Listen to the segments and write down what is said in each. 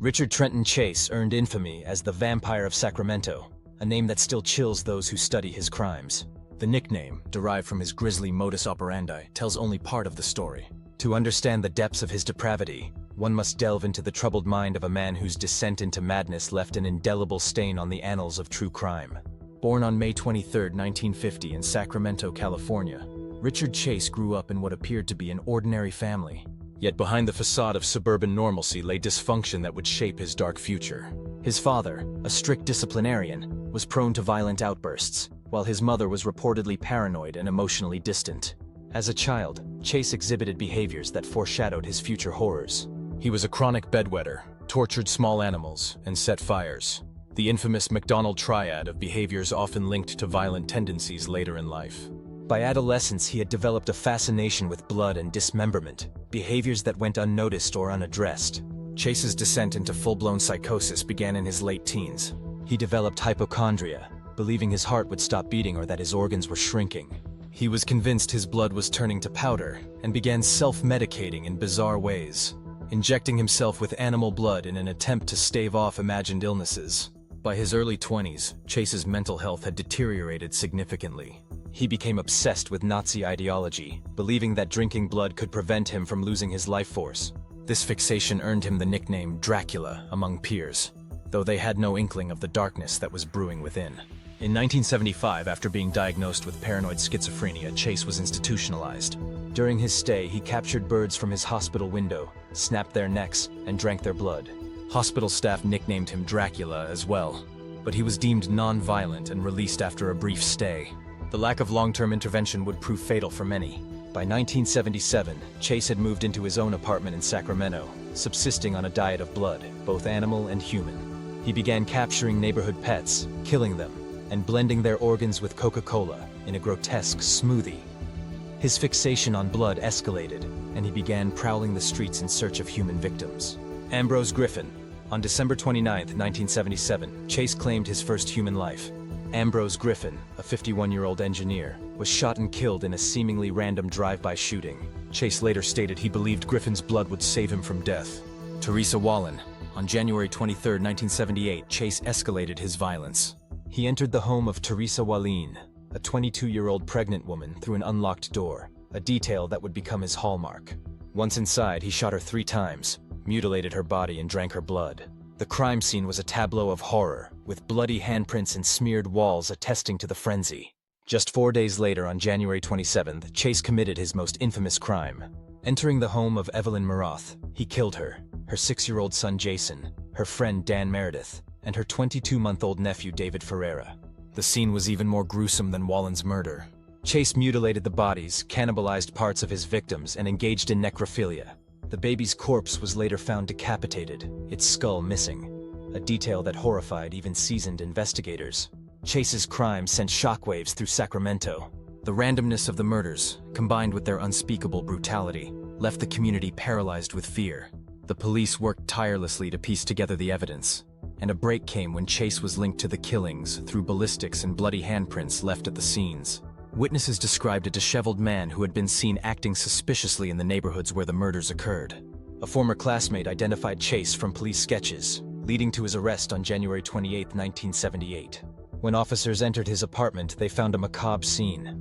Richard Trenton Chase earned infamy as the Vampire of Sacramento, a name that still chills those who study his crimes. The nickname, derived from his grisly modus operandi, tells only part of the story. To understand the depths of his depravity, one must delve into the troubled mind of a man whose descent into madness left an indelible stain on the annals of true crime. Born on May 23, 1950 in Sacramento, California, Richard Chase grew up in what appeared to be an ordinary family. Yet behind the facade of suburban normalcy lay dysfunction that would shape his dark future. His father, a strict disciplinarian, was prone to violent outbursts, while his mother was reportedly paranoid and emotionally distant. As a child, Chase exhibited behaviors that foreshadowed his future horrors. He was a chronic bedwetter, tortured small animals, and set fires. The infamous McDonald triad of behaviors often linked to violent tendencies later in life. By adolescence, he had developed a fascination with blood and dismemberment, behaviors that went unnoticed or unaddressed. Chase's descent into full-blown psychosis began in his late teens. He developed hypochondria, believing his heart would stop beating or that his organs were shrinking. He was convinced his blood was turning to powder and began self-medicating in bizarre ways, injecting himself with animal blood in an attempt to stave off imagined illnesses. By his early 20s, Chase's mental health had deteriorated significantly. He became obsessed with Nazi ideology, believing that drinking blood could prevent him from losing his life force. This fixation earned him the nickname Dracula among peers, though they had no inkling of the darkness that was brewing within. In 1975, after being diagnosed with paranoid schizophrenia, Chase was institutionalized. During his stay, he captured birds from his hospital window, snapped their necks, and drank their blood. Hospital staff nicknamed him Dracula as well, but he was deemed non-violent and released after a brief stay. The lack of long-term intervention would prove fatal for many. By 1977, Chase had moved into his own apartment in Sacramento, subsisting on a diet of blood, both animal and human. He began capturing neighborhood pets, killing them, and blending their organs with Coca-Cola in a grotesque smoothie. His fixation on blood escalated, and he began prowling the streets in search of human victims. Ambrose Griffin. On December 29, 1977, Chase claimed his first human life. Ambrose Griffin, a 51-year-old engineer, was shot and killed in a seemingly random drive-by shooting. Chase later stated he believed Griffin's blood would save him from death. Teresa Wallin. On January 23, 1978, Chase escalated his violence. He entered the home of Teresa Wallin, a 22-year-old pregnant woman, through an unlocked door, a detail that would become his hallmark. Once inside, he shot her 3 times, mutilated her body, and drank her blood. The crime scene was a tableau of horror, with bloody handprints and smeared walls attesting to the frenzy. Just 4 days later, on January 27th, Chase committed his most infamous crime. Entering the home of Evelyn Maroth, he killed her 6-year-old son Jason, her friend Dan Meredith, and her 22-month-old nephew David Ferreira. The scene was even more gruesome than Wallen's murder. Chase mutilated the bodies, cannibalized parts of his victims, and engaged in necrophilia. The baby's corpse was later found decapitated, its skull missing, a detail that horrified even seasoned investigators. Chase's crime sent shockwaves through Sacramento. The randomness of the murders, combined with their unspeakable brutality, left the community paralyzed with fear. The police worked tirelessly to piece together the evidence, and a break came when Chase was linked to the killings through ballistics and bloody handprints left at the scenes. Witnesses described a disheveled man who had been seen acting suspiciously in the neighborhoods where the murders occurred. A former classmate identified Chase from police sketches, leading to his arrest on January 28, 1978. When officers entered his apartment, they found a macabre scene.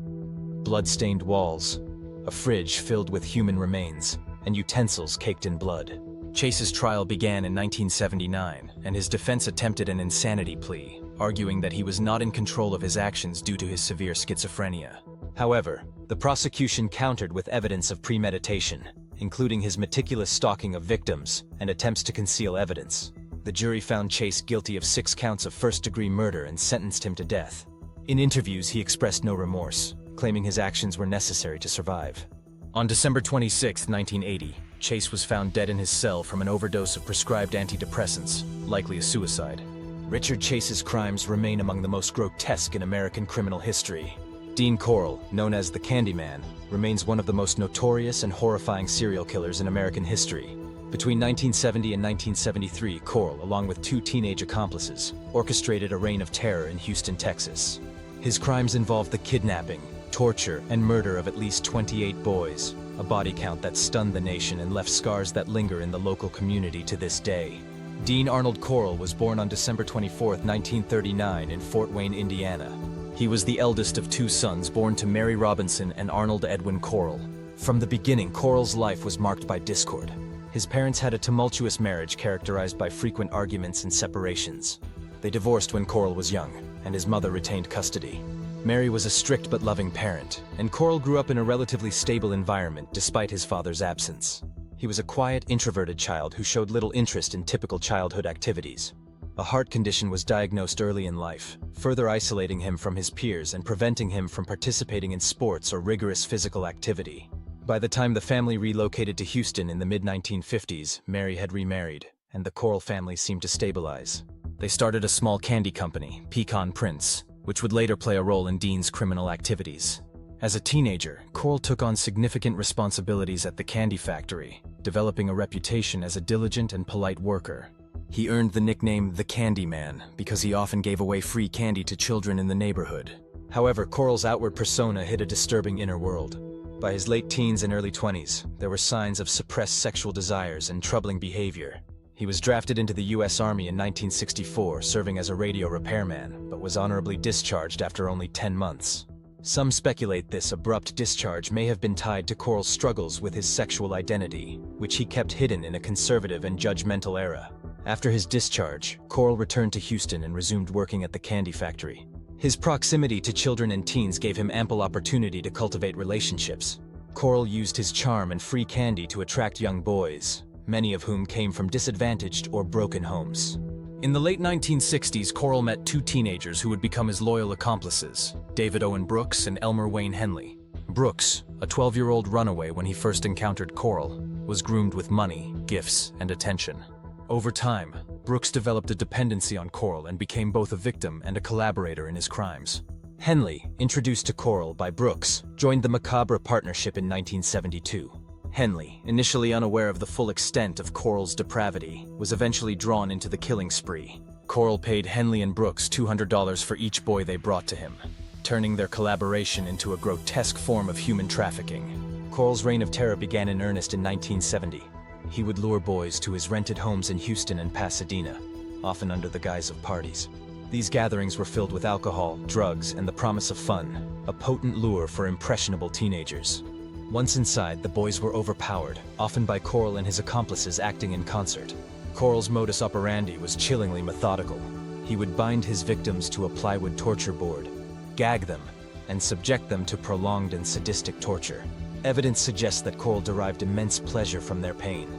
Blood-stained walls, a fridge filled with human remains, and utensils caked in blood. Chase's trial began in 1979, and his defense attempted an insanity plea, arguing that he was not in control of his actions due to his severe schizophrenia. However, the prosecution countered with evidence of premeditation, including his meticulous stalking of victims and attempts to conceal evidence. The jury found Chase guilty of 6 counts of first-degree murder and sentenced him to death. In interviews, he expressed no remorse, claiming his actions were necessary to survive. On December 26, 1980, Chase was found dead in his cell from an overdose of prescribed antidepressants, likely a suicide. Richard Chase's crimes remain among the most grotesque in American criminal history. Dean Corll, known as the Candyman, remains one of the most notorious and horrifying serial killers in American history. Between 1970 and 1973, Corll, along with 2 teenage accomplices, orchestrated a reign of terror in Houston, Texas. His crimes involved the kidnapping, torture, and murder of at least 28 boys, a body count that stunned the nation and left scars that linger in the local community to this day. Dean Arnold Corll was born on December 24, 1939 in Fort Wayne, Indiana. He was the eldest of two sons born to Mary Robinson and Arnold Edwin Corll. From the beginning, Corll's life was marked by discord. His parents had a tumultuous marriage characterized by frequent arguments and separations. They divorced when Corll was young, and his mother retained custody. Mary was a strict but loving parent, and Corll grew up in a relatively stable environment despite his father's absence. He was a quiet, introverted child who showed little interest in typical childhood activities. A heart condition was diagnosed early in life, further isolating him from his peers and preventing him from participating in sports or rigorous physical activity. By the time the family relocated to Houston in the mid-1950s, Mary had remarried, and the Corll family seemed to stabilize. They started a small candy company, Pecan Prince, which would later play a role in Dean's criminal activities. As a teenager, Corll took on significant responsibilities at the candy factory, developing a reputation as a diligent and polite worker. He earned the nickname the Candy Man because he often gave away free candy to children in the neighborhood. However, Corll's outward persona hid a disturbing inner world. By his late teens and early 20s, there were signs of suppressed sexual desires and troubling behavior. He was drafted into the U.S. Army in 1964, serving as a radio repairman, but was honorably discharged after only 10 months. Some speculate this abrupt discharge may have been tied to Corll's struggles with his sexual identity, which he kept hidden in a conservative and judgmental era. After his discharge, Corll returned to Houston and resumed working at the candy factory. His proximity to children and teens gave him ample opportunity to cultivate relationships. Corll used his charm and free candy to attract young boys, many of whom came from disadvantaged or broken homes. In the late 1960s, Corll met two teenagers who would become his loyal accomplices, David Owen Brooks and Elmer Wayne Henley. Brooks, a 12-year-old runaway when he first encountered Corll, was groomed with money, gifts, and attention. Over time, Brooks developed a dependency on Corll and became both a victim and a collaborator in his crimes. Henley, introduced to Corll by Brooks, joined the macabre partnership in 1972. Henley, initially unaware of the full extent of Corll's depravity, was eventually drawn into the killing spree. Corll paid Henley and Brooks $200 for each boy they brought to him, turning their collaboration into a grotesque form of human trafficking. Corll's reign of terror began in earnest in 1970. He would lure boys to his rented homes in Houston and Pasadena, often under the guise of parties. These gatherings were filled with alcohol, drugs, and the promise of fun, a potent lure for impressionable teenagers. Once inside, the boys were overpowered, often by Corll and his accomplices acting in concert. Corll's modus operandi was chillingly methodical. He would bind his victims to a plywood torture board, gag them, and subject them to prolonged and sadistic torture. Evidence suggests that Corll derived immense pleasure from their pain.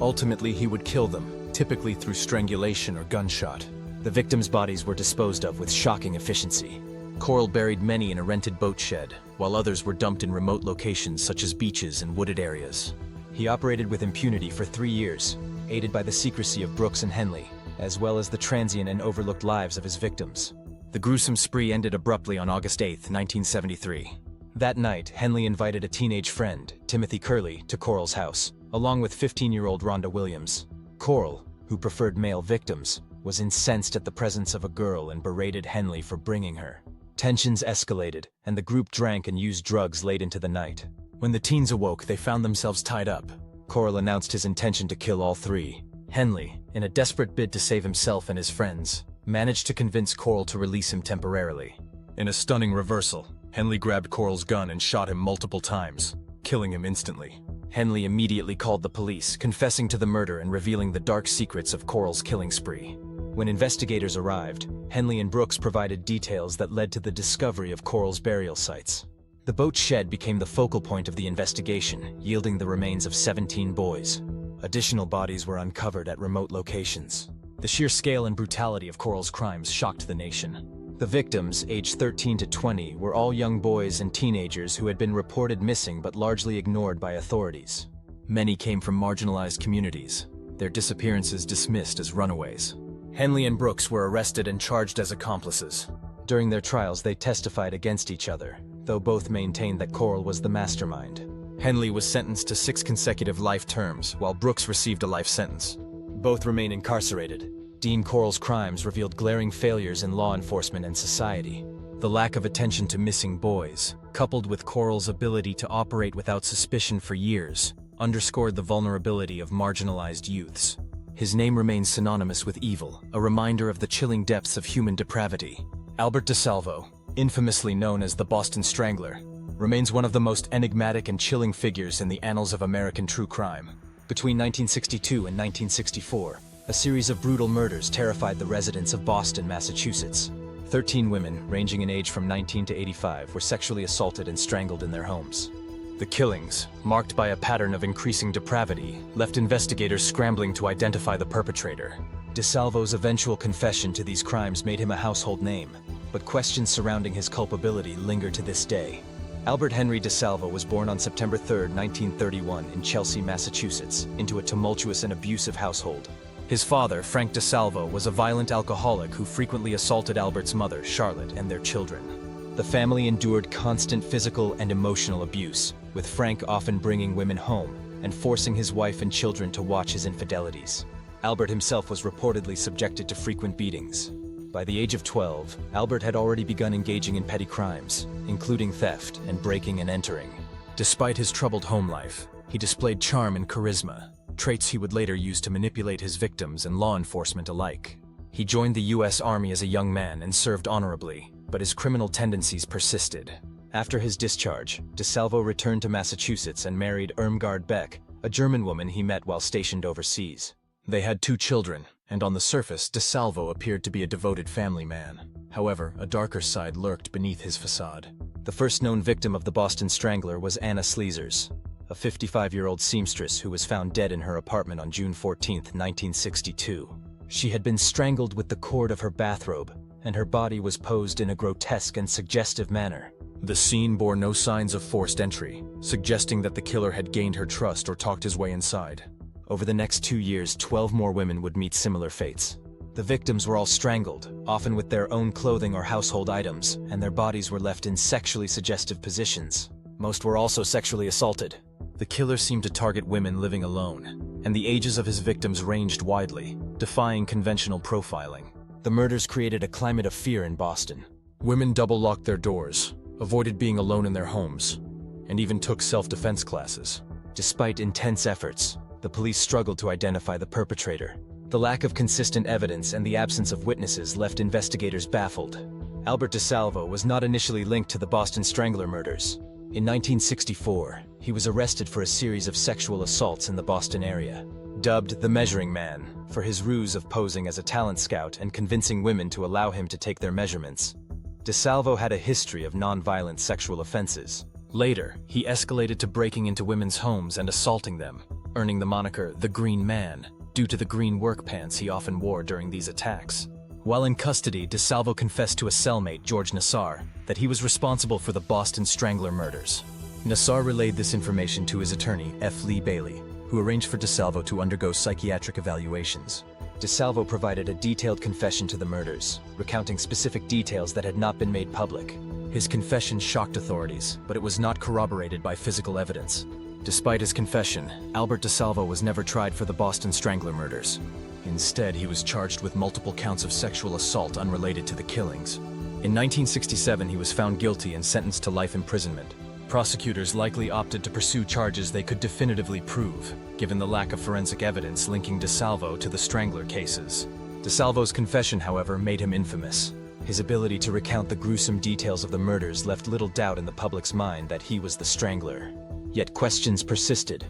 Ultimately, he would kill them, typically through strangulation or gunshot. The victims' bodies were disposed of with shocking efficiency. Corll buried many in a rented boat shed, while others were dumped in remote locations such as beaches and wooded areas. He operated with impunity for 3 years, aided by the secrecy of Brooks and Henley, as well as the transient and overlooked lives of his victims. The gruesome spree ended abruptly on August 8, 1973. That night, Henley invited a teenage friend, Timothy Curley, to Corll's house, along with 15-year-old Rhonda Williams. Corll, who preferred male victims, was incensed at the presence of a girl and berated Henley for bringing her. Tensions escalated, and the group drank and used drugs late into the night. When the teens awoke, they found themselves tied up. Corll announced his intention to kill all three. Henley, in a desperate bid to save himself and his friends, managed to convince Corll to release him temporarily. In a stunning reversal, Henley grabbed Corll's gun and shot him multiple times, killing him instantly. Henley immediately called the police, confessing to the murder and revealing the dark secrets of Corll's killing spree. When investigators arrived, Henley and Brooks provided details that led to the discovery of Corll's burial sites. The boat shed became the focal point of the investigation, yielding the remains of 17 boys. Additional bodies were uncovered at remote locations. The sheer scale and brutality of Corll's crimes shocked the nation. The victims, aged 13 to 20, were all young boys and teenagers who had been reported missing but largely ignored by authorities. Many came from marginalized communities, their disappearances dismissed as runaways. Henley and Brooks were arrested and charged as accomplices. During their trials, they testified against each other, though both maintained that Corll was the mastermind. Henley was sentenced to 6 consecutive life terms, while Brooks received a life sentence. Both remain incarcerated. Dean Corll's crimes revealed glaring failures in law enforcement and society. The lack of attention to missing boys, coupled with Corll's ability to operate without suspicion for years, underscored the vulnerability of marginalized youths. His name remains synonymous with evil, a reminder of the chilling depths of human depravity. Albert DeSalvo, infamously known as the Boston Strangler, remains one of the most enigmatic and chilling figures in the annals of American true crime. Between 1962 and 1964, a series of brutal murders terrified the residents of Boston, Massachusetts. 13 women, ranging in age from 19 to 85, were sexually assaulted and strangled in their homes. The killings, marked by a pattern of increasing depravity, left investigators scrambling to identify the perpetrator. DeSalvo's eventual confession to these crimes made him a household name, but questions surrounding his culpability linger to this day. Albert Henry DeSalvo was born on September 3, 1931, in Chelsea, Massachusetts, into a tumultuous and abusive household. His father, Frank DeSalvo, was a violent alcoholic who frequently assaulted Albert's mother, Charlotte, and their children. The family endured constant physical and emotional abuse, with Frank often bringing women home and forcing his wife and children to watch his infidelities. Albert himself was reportedly subjected to frequent beatings. By the age of 12, Albert had already begun engaging in petty crimes, including theft and breaking and entering. Despite his troubled home life, he displayed charm and charisma, traits he would later use to manipulate his victims and law enforcement alike. He joined the U.S. Army as a young man and served honorably, but his criminal tendencies persisted. After his discharge, DeSalvo returned to Massachusetts and married Irmgard Beck, a German woman he met while stationed overseas. They had 2 children, and on the surface, DeSalvo appeared to be a devoted family man. However, a darker side lurked beneath his facade. The first known victim of the Boston Strangler was Anna Sleezers, a 55-year-old seamstress who was found dead in her apartment on June 14, 1962. She had been strangled with the cord of her bathrobe, and her body was posed in a grotesque and suggestive manner. The scene bore no signs of forced entry, suggesting that the killer had gained her trust or talked his way inside. Over the next 2 years, 12 more women would meet similar fates. The victims were all strangled, often with their own clothing or household items, and their bodies were left in sexually suggestive positions. Most were also sexually assaulted. The killer seemed to target women living alone, and the ages of his victims ranged widely, defying conventional profiling. The murders created a climate of fear in Boston. Women double-locked their doors, avoided being alone in their homes, and even took self-defense classes. Despite intense efforts, the police struggled to identify the perpetrator. The lack of consistent evidence and the absence of witnesses left investigators baffled. Albert DeSalvo was not initially linked to the Boston Strangler murders. In 1964, he was arrested for a series of sexual assaults in the Boston area. Dubbed the Measuring Man for his ruse of posing as a talent scout and convincing women to allow him to take their measurements, DeSalvo had a history of non-violent sexual offenses. Later, he escalated to breaking into women's homes and assaulting them, earning the moniker the Green Man due to the green work pants he often wore during these attacks. While in custody, DeSalvo confessed to a cellmate, George Nassar, that he was responsible for the Boston Strangler murders. Nassar relayed this information to his attorney, F. Lee Bailey, who arranged for DeSalvo to undergo psychiatric evaluations. DeSalvo provided a detailed confession to the murders, recounting specific details that had not been made public. His confession shocked authorities, but it was not corroborated by physical evidence. Despite his confession, Albert DeSalvo was never tried for the Boston Strangler murders. Instead, he was charged with multiple counts of sexual assault unrelated to the killings. In 1967, he was found guilty and sentenced to life imprisonment. Prosecutors likely opted to pursue charges they could definitively prove, given the lack of forensic evidence linking DeSalvo to the Strangler cases. DeSalvo's confession, however, made him infamous. His ability to recount the gruesome details of the murders left little doubt in the public's mind that he was the Strangler. Yet questions persisted.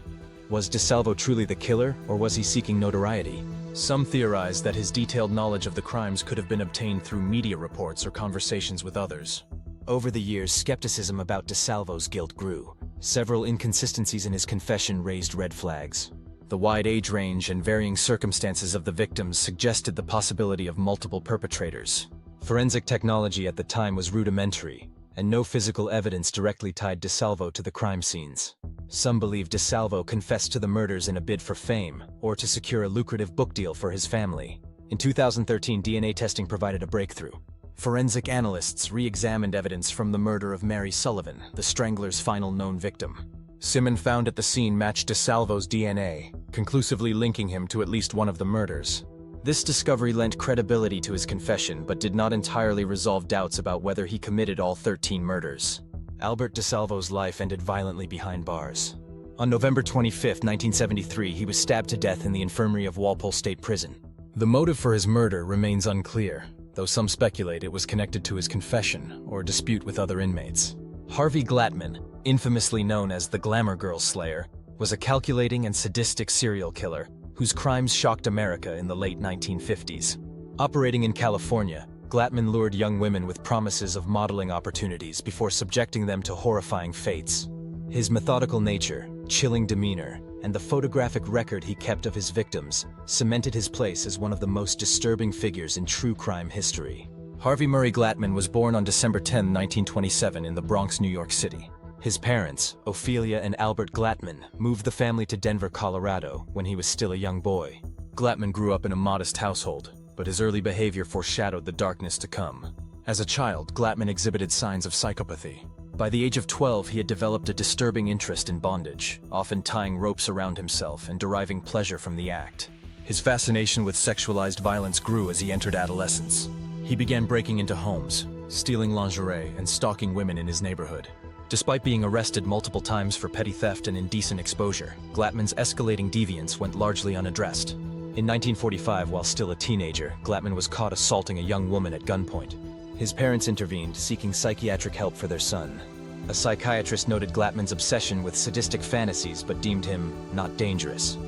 Was DeSalvo truly the killer, or was he seeking notoriety? Some theorize that his detailed knowledge of the crimes could have been obtained through media reports or conversations with others. Over the years, skepticism about DeSalvo's guilt grew. Several inconsistencies in his confession raised red flags. The wide age range and varying circumstances of the victims suggested the possibility of multiple perpetrators. Forensic technology at the time was rudimentary, and no physical evidence directly tied DeSalvo to the crime scenes. Some believe DeSalvo confessed to the murders in a bid for fame, or to secure a lucrative book deal for his family. In 2013, DNA testing provided a breakthrough. Forensic analysts re-examined evidence from the murder of Mary Sullivan, the Strangler's final known victim. Semen found at the scene matched DeSalvo's DNA, conclusively linking him to at least one of the murders. This discovery lent credibility to his confession, but did not entirely resolve doubts about whether he committed all 13 murders. Albert DeSalvo's life ended violently behind bars. On November 25, 1973, he was stabbed to death in the infirmary of Walpole State Prison. The motive for his murder remains unclear, though some speculate it was connected to his confession or a dispute with other inmates. Harvey Glattman, infamously known as the Glamour Girl Slayer, was a calculating and sadistic serial killer whose crimes shocked America in the late 1950s. Operating in California, Glattman lured young women with promises of modeling opportunities before subjecting them to horrifying fates. His methodical nature, chilling demeanor, and the photographic record he kept of his victims cemented his place as one of the most disturbing figures in true crime history. Harvey Murray Glattman was born on December 10, 1927 in the Bronx, New York City. His parents, Ophelia and Albert Glattman, moved the family to Denver, Colorado when he was still a young boy. Glattman grew up in a modest household, but his early behavior foreshadowed the darkness to come. As a child, Glattman exhibited signs of psychopathy. By the age of 12, he had developed a disturbing interest in bondage, often tying ropes around himself and deriving pleasure from the act. His fascination with sexualized violence grew as he entered adolescence. He began breaking into homes, stealing lingerie, and stalking women in his neighborhood. Despite being arrested multiple times for petty theft and indecent exposure, Glattman's escalating deviance went largely unaddressed. In 1945, while still a teenager, Glattman was caught assaulting a young woman at gunpoint. His parents intervened, seeking psychiatric help for their son. A psychiatrist noted Glattman's obsession with sadistic fantasies but deemed him not dangerous.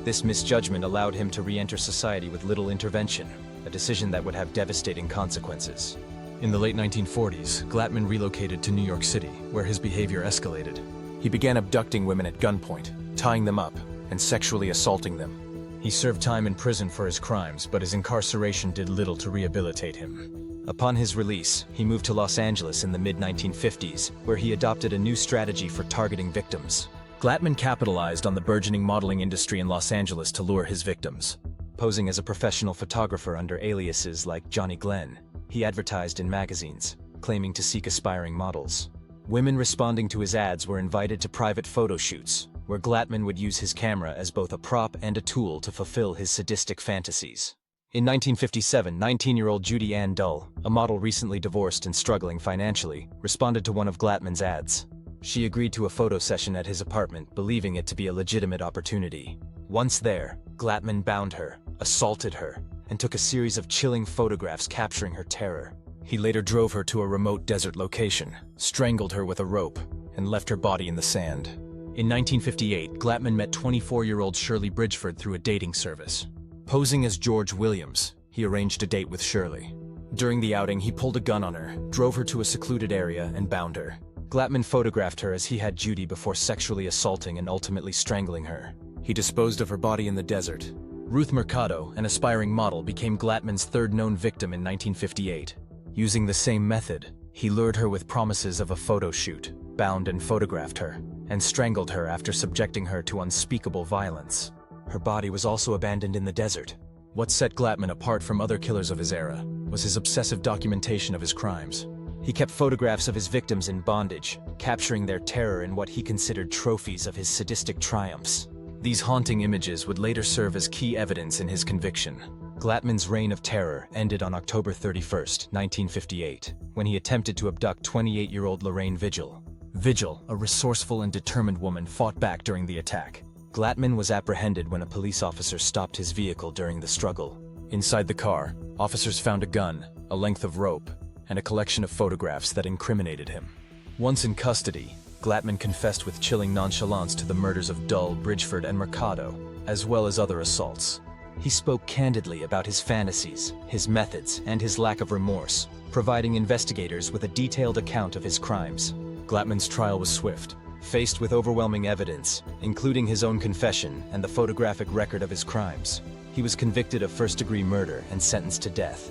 This misjudgment allowed him to re-enter society with little intervention, a decision that would have devastating consequences. In the late 1940s, Glattman relocated to New York City, where his behavior escalated. He began abducting women at gunpoint, tying them up, and sexually assaulting them. He served time in prison for his crimes, but his incarceration did little to rehabilitate him. Upon his release, he moved to Los Angeles in the mid-1950s, where he adopted a new strategy for targeting victims. Glattman capitalized on the burgeoning modeling industry in Los Angeles to lure his victims. Posing as a professional photographer under aliases like Johnny Glenn, he advertised in magazines, claiming to seek aspiring models. Women responding to his ads were invited to private photo shoots, where Glattman would use his camera as both a prop and a tool to fulfill his sadistic fantasies. In 1957, 19-year-old Judy Ann Dull, a model recently divorced and struggling financially, responded to one of Glattman's ads. She agreed to a photo session at his apartment, believing it to be a legitimate opportunity. Once there, Glattman bound her, assaulted her, and took a series of chilling photographs capturing her terror. He later drove her to a remote desert location, strangled her with a rope, and left her body in the sand. In 1958, Glattman met 24-year-old Shirley Bridgeford through a dating service. Posing as George Williams, he arranged a date with Shirley. During the outing, he pulled a gun on her, drove her to a secluded area, and bound her. Glattman photographed her as he had Judy before sexually assaulting and ultimately strangling her. He disposed of her body in the desert. Ruth Mercado, an aspiring model, became Glattman's third known victim in 1958. Using the same method, he lured her with promises of a photo shoot, bound and photographed her, and strangled her after subjecting her to unspeakable violence. Her body was also abandoned in the desert. What set Glattman apart from other killers of his era was his obsessive documentation of his crimes. He kept photographs of his victims in bondage, capturing their terror in what he considered trophies of his sadistic triumphs. These haunting images would later serve as key evidence in his conviction. Glattman's reign of terror ended on October 31, 1958, when he attempted to abduct 28-year-old Lorraine Vigil. Vigil, a resourceful and determined woman, fought back during the attack. Glattman was apprehended when a police officer stopped his vehicle during the struggle. Inside the car, officers found a gun, a length of rope, and a collection of photographs that incriminated him. Once in custody, Glattman confessed with chilling nonchalance to the murders of Dull, Bridgeford, and Mercado, as well as other assaults. He spoke candidly about his fantasies, his methods, and his lack of remorse, providing investigators with a detailed account of his crimes. Glattman's trial was swift. Faced with overwhelming evidence, including his own confession and the photographic record of his crimes, he was convicted of first-degree murder and sentenced to death.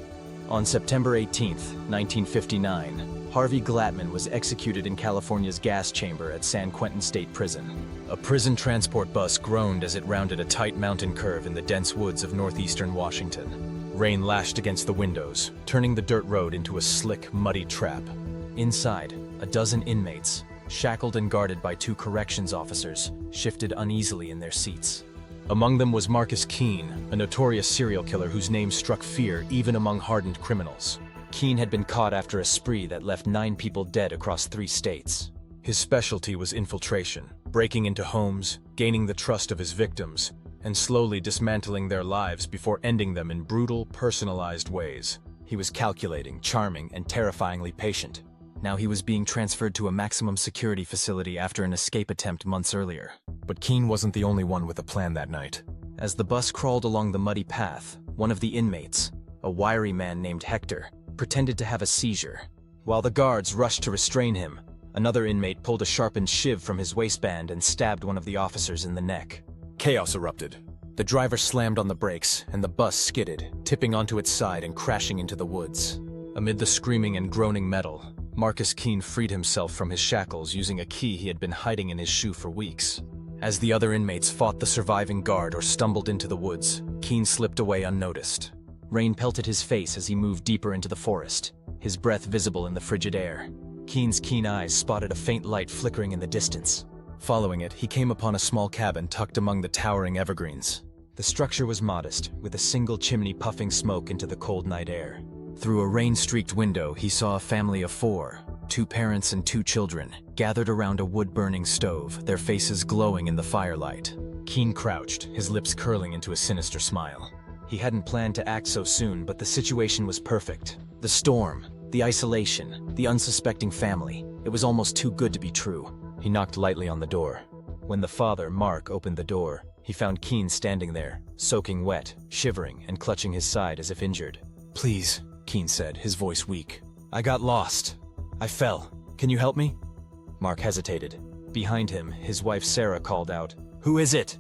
On September 18, 1959, Harvey Glattman was executed in California's gas chamber at San Quentin State Prison. A prison transport bus groaned as it rounded a tight mountain curve in the dense woods of northeastern Washington. Rain lashed against the windows, turning the dirt road into a slick, muddy trap. Inside, a dozen inmates, shackled and guarded by two corrections officers, shifted uneasily in their seats. Among them was Marcus Keene, a notorious serial killer whose name struck fear even among hardened criminals. Keene had been caught after a spree that left 9 people dead across 3 states. His specialty was infiltration, breaking into homes, gaining the trust of his victims, and slowly dismantling their lives before ending them in brutal, personalized ways. He was calculating, charming, and terrifyingly patient. Now he was being transferred to a maximum security facility after an escape attempt months earlier. But Keene wasn't the only one with a plan that night. As the bus crawled along the muddy path, one of the inmates, a wiry man named Hector, pretended to have a seizure. While the guards rushed to restrain him, another inmate pulled a sharpened shiv from his waistband and stabbed one of the officers in the neck. Chaos erupted. The driver slammed on the brakes, and the bus skidded, tipping onto its side and crashing into the woods. Amid the screaming and groaning metal, Marcus Keene freed himself from his shackles using a key he had been hiding in his shoe for weeks. As the other inmates fought the surviving guard or stumbled into the woods, Keene slipped away unnoticed. Rain pelted his face as he moved deeper into the forest, his breath visible in the frigid air. Keene's keen eyes spotted a faint light flickering in the distance. Following it, he came upon a small cabin tucked among the towering evergreens. The structure was modest, with a single chimney puffing smoke into the cold night air. Through a rain-streaked window, he saw a family of 4, 2 parents and 2 children, gathered around a wood-burning stove, their faces glowing in the firelight. Keene crouched, his lips curling into a sinister smile. He hadn't planned to act so soon, but the situation was perfect. The storm, the isolation, the unsuspecting family. It was almost too good to be true. He knocked lightly on the door. When the father, Mark, opened the door, he found Keene standing there, soaking wet, shivering, and clutching his side as if injured. "Please," Keene said, his voice weak. "I got lost. I fell. Can you help me?" Mark hesitated. Behind him, his wife Sarah called out, "Who is it?"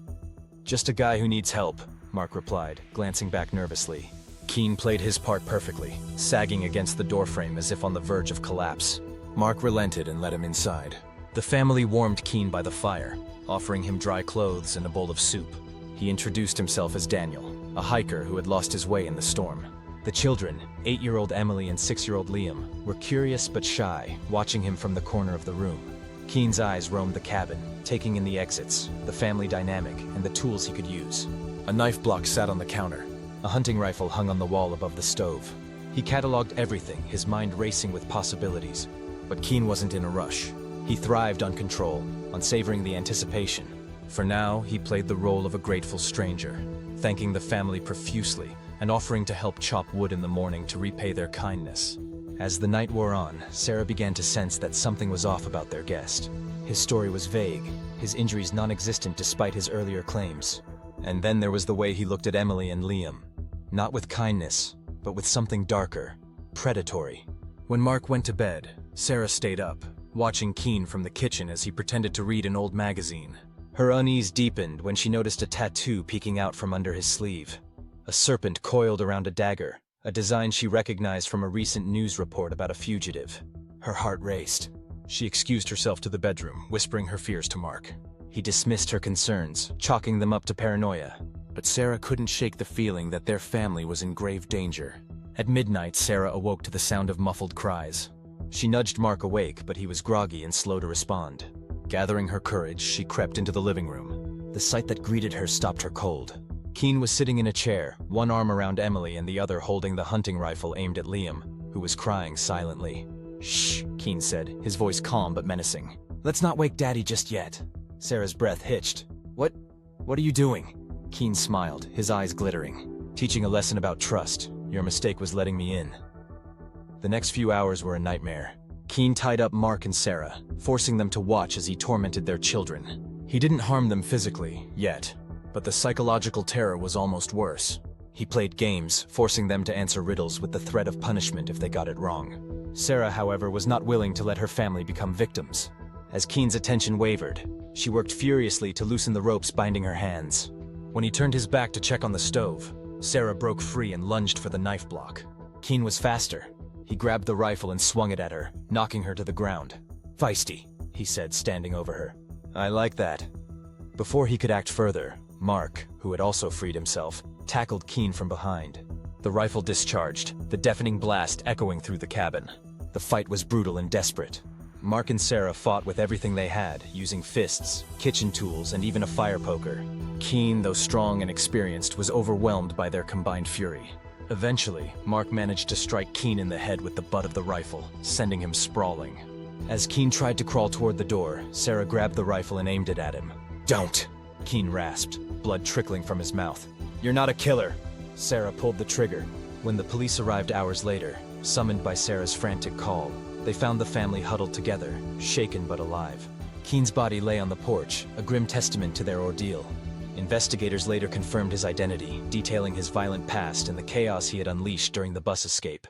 "Just a guy who needs help," Mark replied, glancing back nervously. Keene played his part perfectly, sagging against the doorframe as if on the verge of collapse. Mark relented and let him inside. The family warmed Keene by the fire, offering him dry clothes and a bowl of soup. He introduced himself as Daniel, a hiker who had lost his way in the storm. The children, 8-year-old Emily and 6-year-old Liam, were curious but shy, watching him from the corner of the room. Keene's eyes roamed the cabin, taking in the exits, the family dynamic, and the tools he could use. A knife block sat on the counter. A hunting rifle hung on the wall above the stove. He cataloged everything, his mind racing with possibilities. But Keene wasn't in a rush. He thrived on control, on savoring the anticipation. For now, he played the role of a grateful stranger, thanking the family profusely and offering to help chop wood in the morning to repay their kindness. As the night wore on, Sarah began to sense that something was off about their guest. His story was vague, his injuries non-existent despite his earlier claims. And then there was the way he looked at Emily and Liam. Not with kindness, but with something darker, predatory. When Mark went to bed, Sarah stayed up, watching Keene from the kitchen as he pretended to read an old magazine. Her unease deepened when she noticed a tattoo peeking out from under his sleeve. A serpent coiled around a dagger, a design she recognized from a recent news report about a fugitive. Her heart raced. She excused herself to the bedroom, whispering her fears to Mark. He dismissed her concerns, chalking them up to paranoia. But Sarah couldn't shake the feeling that their family was in grave danger. At midnight, Sarah awoke to the sound of muffled cries. She nudged Mark awake, but he was groggy and slow to respond. Gathering her courage, she crept into the living room. The sight that greeted her stopped her cold. Keene was sitting in a chair, one arm around Emily and the other holding the hunting rifle aimed at Liam, who was crying silently. "Shh," Keene said, his voice calm but menacing. "Let's not wake Daddy just yet." Sarah's breath hitched. What are you doing?" Keene smiled, his eyes glittering. "Teaching a lesson about trust. Your mistake was letting me in." The next few hours were a nightmare. Keene tied up Mark and Sarah, forcing them to watch as he tormented their children. He didn't harm them physically, yet, but the psychological terror was almost worse. He played games, forcing them to answer riddles with the threat of punishment if they got it wrong. Sarah, however, was not willing to let her family become victims. As Keene's attention wavered, she worked furiously to loosen the ropes binding her hands. When he turned his back to check on the stove, Sarah broke free and lunged for the knife block. Keene was faster. He grabbed the rifle and swung it at her, knocking her to the ground. "Feisty," he said, standing over her. "I like that." Before he could act further, Mark, who had also freed himself, tackled Keene from behind. The rifle discharged, the deafening blast echoing through the cabin. The fight was brutal and desperate. Mark and Sarah fought with everything they had, using fists, kitchen tools, and even a fire poker. Keene, though strong and experienced, was overwhelmed by their combined fury. Eventually, Mark managed to strike Keene in the head with the butt of the rifle, sending him sprawling. As Keen tried to crawl toward the door, Sarah grabbed the rifle and aimed it at him. "Don't!" Keen rasped, blood trickling from his mouth. "You're not a killer!" Sarah pulled the trigger. When the police arrived hours later, summoned by Sarah's frantic call, they found the family huddled together, shaken but alive. Keen's body lay on the porch, a grim testament to their ordeal. Investigators later confirmed his identity, detailing his violent past and the chaos he had unleashed during the bus escape.